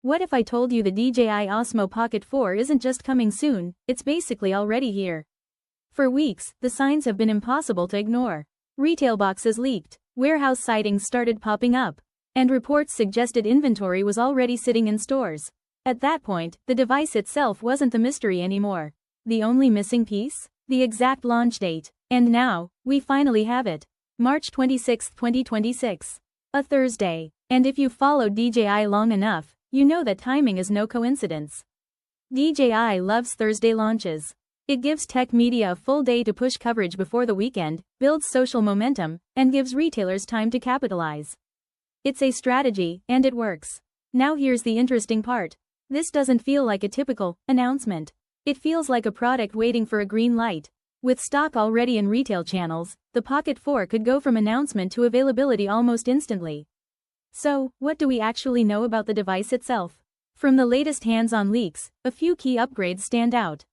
What if I told you the DJI Osmo Pocket 4 isn't just coming soon, it's basically already here? For weeks, the signs have been impossible to ignore. Retail boxes leaked, warehouse sightings started popping up, and reports suggested inventory was already sitting in stores. At that point, the device itself wasn't the mystery anymore. The only missing piece? The exact launch date. And now, we finally have it. March 26, 2026. A Thursday. And if you've followed DJI long enough, you know that timing is no coincidence. DJI loves Thursday launches. It gives tech media a full day to push coverage before the weekend, builds social momentum, and gives retailers time to capitalize. It's a strategy, and it works. Now here's the interesting part. This doesn't feel like a typical announcement. It feels like a product waiting for a green light. With stock already in retail channels, the Pocket 4 could go from announcement to availability almost instantly. So, what do we actually know about the device itself? From the latest hands-on leaks, a few key upgrades stand out.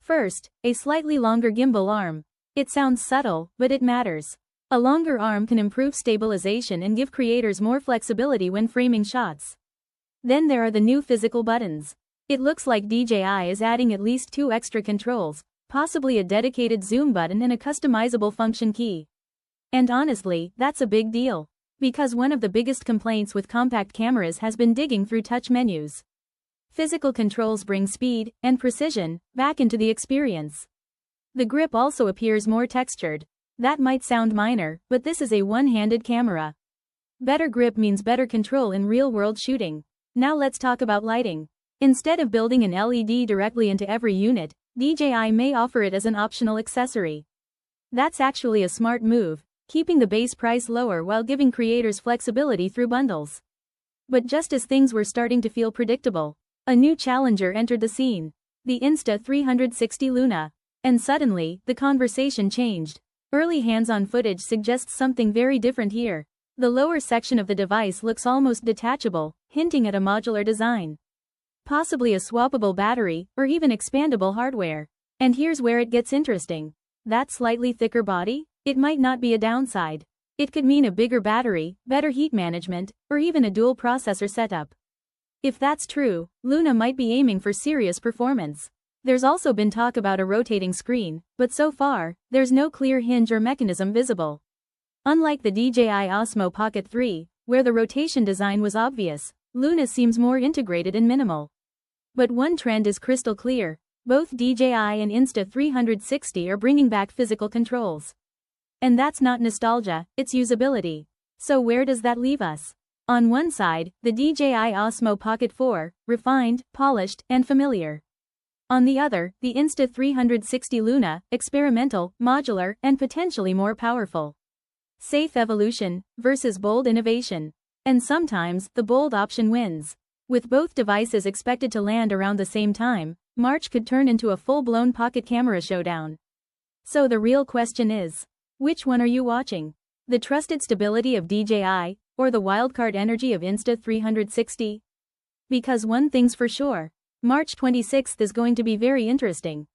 First, a slightly longer gimbal arm. It sounds subtle, but it matters. A longer arm can improve stabilization and give creators more flexibility when framing shots. Then there are the new physical buttons. It looks like DJI is adding at least 2 extra controls, possibly a dedicated zoom button and a customizable function key. And honestly, that's a big deal. Because one of the biggest complaints with compact cameras has been digging through touch menus. Physical controls bring speed and precision back into the experience. The grip also appears more textured. That might sound minor, but this is a one-handed camera. Better grip means better control in real-world shooting. Now let's talk about lighting. Instead of building an LED directly into every unit, DJI may offer it as an optional accessory. That's actually a smart move, keeping the base price lower while giving creators flexibility through bundles. But just as things were starting to feel predictable, a new challenger entered the scene. The Insta360 Luna. And suddenly, the conversation changed. Early hands-on footage suggests something very different here. The lower section of the device looks almost detachable, hinting at a modular design. Possibly a swappable battery, or even expandable hardware. And here's where it gets interesting. That slightly thicker body? It might not be a downside. It could mean a bigger battery, better heat management, or even a dual processor setup. If that's true, Luna might be aiming for serious performance. There's also been talk about a rotating screen, but so far, there's no clear hinge or mechanism visible. Unlike the DJI Osmo Pocket 3, where the rotation design was obvious, Luna seems more integrated and minimal. But one trend is crystal clear. Both DJI and Insta360 are bringing back physical controls. And that's not nostalgia, it's usability. So where does that leave us? On one side, the DJI Osmo Pocket 4, refined, polished, and familiar. On the other, the Insta360 Luna, experimental, modular, and potentially more powerful. Safe evolution versus bold innovation. And sometimes, the bold option wins. With both devices expected to land around the same time, March could turn into a full-blown pocket camera showdown. So the real question is, which one are you watching? The trusted stability of DJI, or the wildcard energy of Insta360? Because one thing's for sure, March 26th is going to be very interesting.